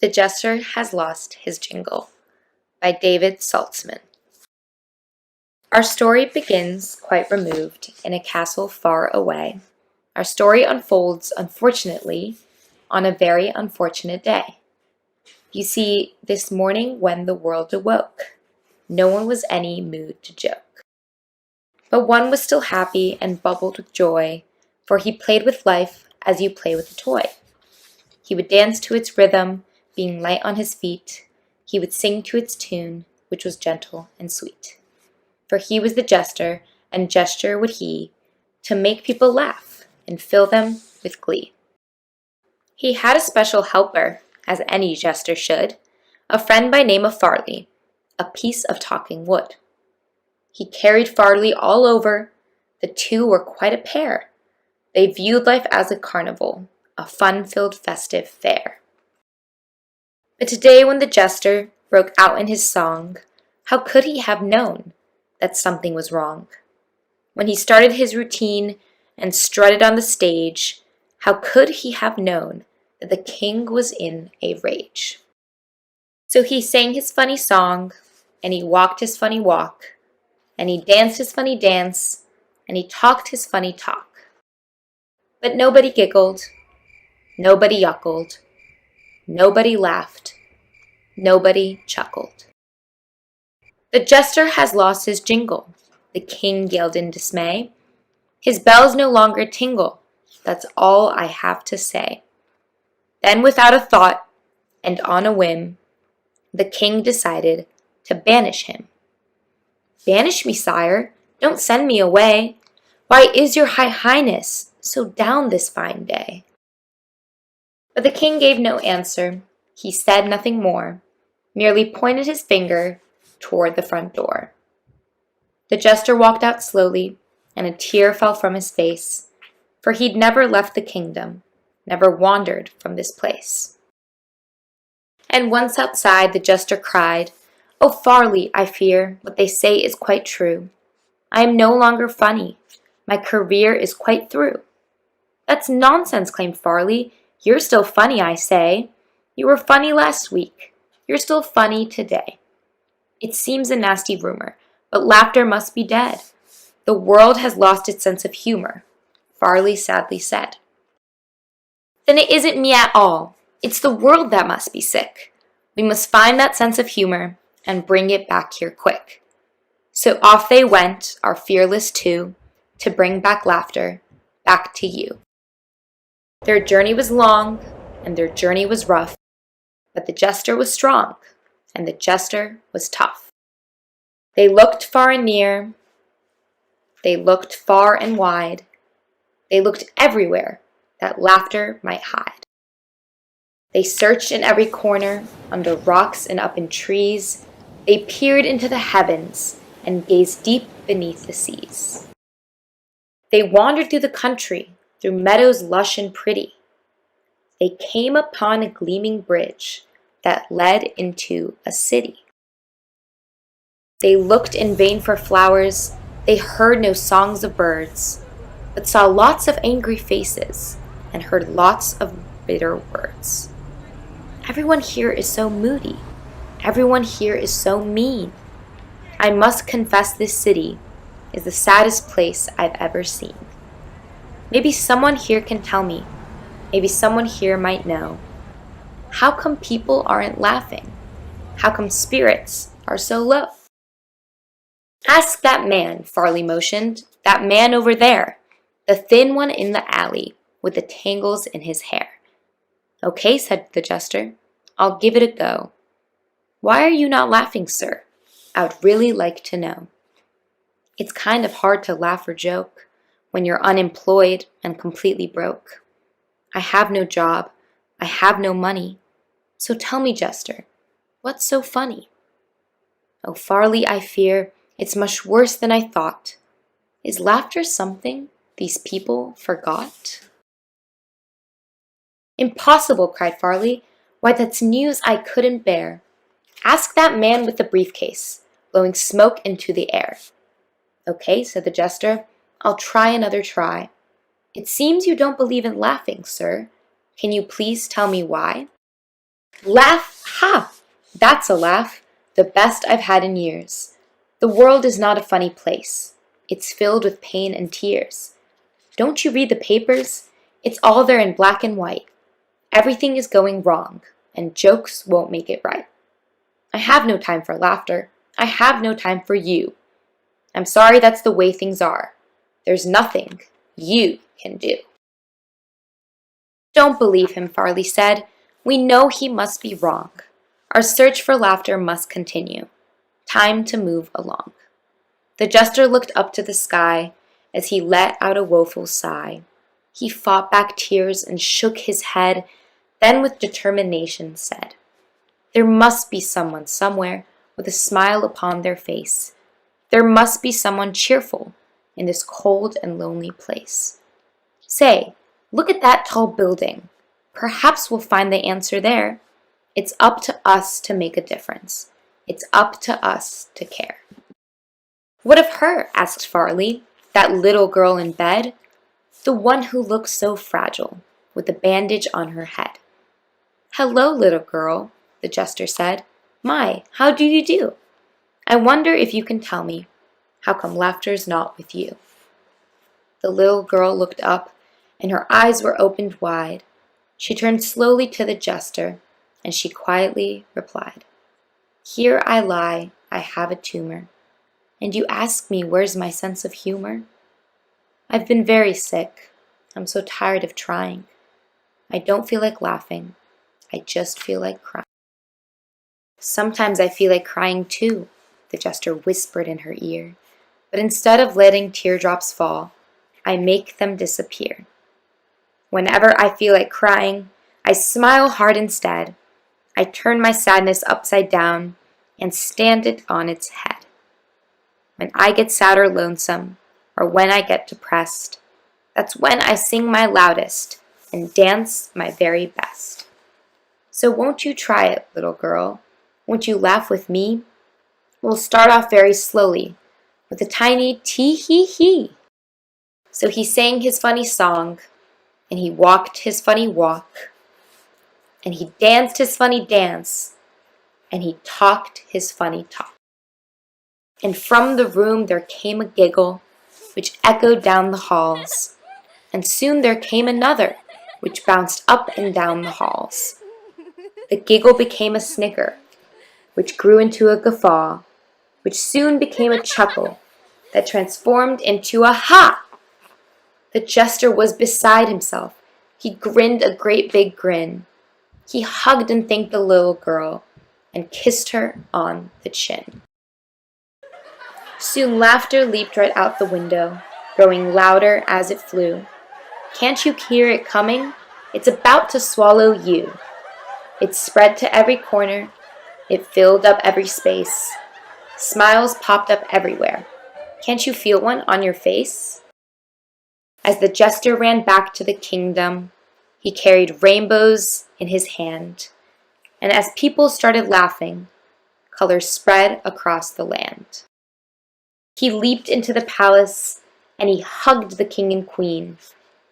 The Jester Has Lost His Jingle by David Saltzman. Our story begins quite removed in a castle far away. Our story unfolds, unfortunately, on a very unfortunate day. You see, this morning when the world awoke, no one was any mood to joke. But one was still happy and bubbled with joy, for he played with life as you play with a toy. He would dance to its rhythm, being light on his feet. He would sing to its tune, which was gentle and sweet. For he was the jester, and gesture would he, to make people laugh and fill them with glee. He had a special helper, as any jester should, a friend by name of Farley, a piece of talking wood. He carried Farley all over. The two were quite a pair. They viewed life as a carnival, a fun-filled festive fair. But today when the jester broke out in his song, how could he have known that something was wrong? When he started his routine and strutted on the stage, how could he have known that the king was in a rage? So he sang his funny song, and he walked his funny walk, and he danced his funny dance, and he talked his funny talk. But nobody giggled, nobody yuckled, nobody laughed, nobody chuckled. The jester has lost his jingle, the king yelled in dismay. His bells no longer tingle, that's all I have to say. Then without a thought, and on a whim, the king decided to banish him. Banish me, sire, don't send me away. Why is your high highness so down this fine day? But the king gave no answer. He said nothing more, merely pointed his finger toward the front door. The jester walked out slowly, and a tear fell from his face, for he'd never left the kingdom, never wandered from this place. And once outside, the jester cried, "Oh, Farley, I fear what they say is quite true. I am no longer funny. My career is quite through." "That's nonsense," claimed Farley. "You're still funny, I say. You were funny last week. You're still funny today." "It seems a nasty rumor, but laughter must be dead. The world has lost its sense of humor," Farley sadly said. "Then it isn't me at all. It's the world that must be sick. We must find that sense of humor and bring it back here quick." So off they went, our fearless two, to bring back laughter, back to you. Their journey was long, and their journey was rough, but the jester was strong, and the jester was tough. They looked far and near, they looked far and wide, they looked everywhere that laughter might hide. They searched in every corner, under rocks and up in trees. They peered into the heavens and gazed deep beneath the seas. They wandered through the country, through meadows lush and pretty. They came upon a gleaming bridge that led into a city. They looked in vain for flowers, they heard no songs of birds, but saw lots of angry faces and heard lots of bitter words. Everyone here is so moody. Everyone here is so mean. I must confess this city is the saddest place I've ever seen. Maybe someone here can tell me, maybe someone here might know. How come people aren't laughing? How come spirits are so low? "Ask that man," Farley motioned, "that man over there, the thin one in the alley with the tangles in his hair." "Okay," said the jester, "I'll give it a go. Why are you not laughing, sir? I'd really like to know." "It's kind of hard to laugh or joke when you're unemployed and completely broke. I have no job, I have no money. So tell me, jester, what's so funny?" "Oh, Farley, I fear it's much worse than I thought. Is laughter something these people forgot?" "Impossible," cried Farley. "Why, that's news I couldn't bear. Ask that man with the briefcase, blowing smoke into the air." "Okay," said the jester, "I'll try another try. It seems you don't believe in laughing, sir. Can you please tell me why?" Laugh, ha! That's a laugh, the best I've had in years. The world is not a funny place. It's filled with pain and tears. Don't you read the papers? It's all there in black and white. Everything is going wrong, and jokes won't make it right. I have no time for laughter. I have no time for you. I'm sorry that's the way things are. There's nothing you can do. Don't believe him, Farley said. We know he must be wrong. Our search for laughter must continue. Time to move along. The jester looked up to the sky as he let out a woeful sigh. He fought back tears and shook his head, then with determination said, There must be someone somewhere with a smile upon their face. There must be someone cheerful in this cold and lonely place. Say, look at that tall building. Perhaps we'll find the answer there. It's up to us to make a difference. It's up to us to care. What of her? Asked Farley, that little girl in bed, the one who looks so fragile, with a bandage on her head. Hello, little girl, the jester said. My, how do you do? I wonder if you can tell me, how come laughter's not with you? The little girl looked up, and her eyes were opened wide. She turned slowly to the jester, and she quietly replied, Here I lie, I have a tumor, and you ask me where's my sense of humor? I've been very sick. I'm so tired of trying. I don't feel like laughing. I just feel like crying. Sometimes I feel like crying too, the jester whispered in her ear. But instead of letting teardrops fall, I make them disappear. Whenever I feel like crying, I smile hard instead. I turn my sadness upside down and stand it on its head. When I get sad or lonesome, or when I get depressed, that's when I sing my loudest and dance my very best. So won't you try it, little girl? Won't you laugh with me? We'll start off very slowly with a tiny tee-hee-hee. So he sang his funny song, and he walked his funny walk, and he danced his funny dance, and he talked his funny talk. And from the room there came a giggle, which echoed down the halls, and soon there came another, which bounced up and down the halls. The giggle became a snicker, which grew into a guffaw, which soon became a chuckle that transformed into a ha! The jester was beside himself. He grinned a great big grin. He hugged and thanked the little girl and kissed her on the chin. Soon laughter leaped right out the window, growing louder as it flew. Can't you hear it coming? It's about to swallow you. It spread to every corner. It filled up every space. Smiles popped up everywhere. Can't you feel one on your face? As the jester ran back to the kingdom, he carried rainbows in his hand. And as people started laughing, colors spread across the land. He leaped into the palace and he hugged the king and queen.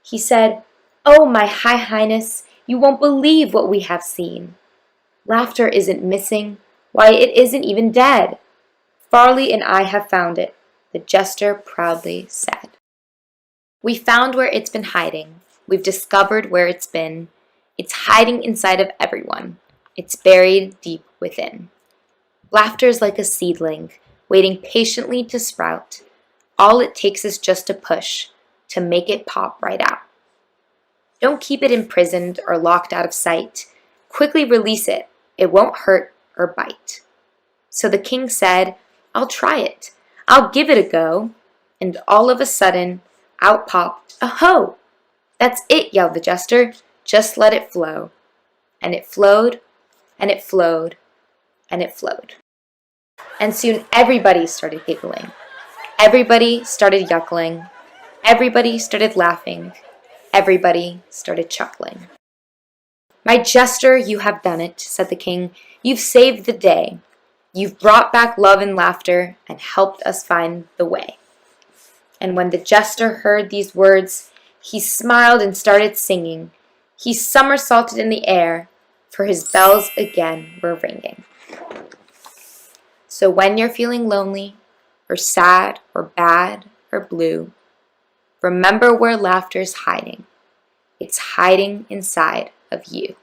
He said, "Oh, my high highness, you won't believe what we have seen. Laughter isn't missing. Why, it isn't even dead. Farley and I have found it," the jester proudly said. "We found where it's been hiding. We've discovered where it's been. It's hiding inside of everyone. It's buried deep within. Laughter's like a seedling, waiting patiently to sprout. All it takes is just a push to make it pop right out. Don't keep it imprisoned or locked out of sight. Quickly release it. It won't hurt or bite." So the king said, "I'll try it. I'll give it a go." And all of a sudden, out popped a hoe. "That's it," yelled the jester. "Just let it flow." And it flowed, and it flowed, and it flowed. And soon everybody started giggling. Everybody started yuckling. Everybody started laughing. Everybody started chuckling. "My jester, you have done it," said the king. "You've saved the day. You've brought back love and laughter and helped us find the way." And when the jester heard these words, he smiled and started singing. He somersaulted in the air, for his bells again were ringing. So when you're feeling lonely, or sad, or bad, or blue, remember where laughter's hiding. It's hiding inside of you.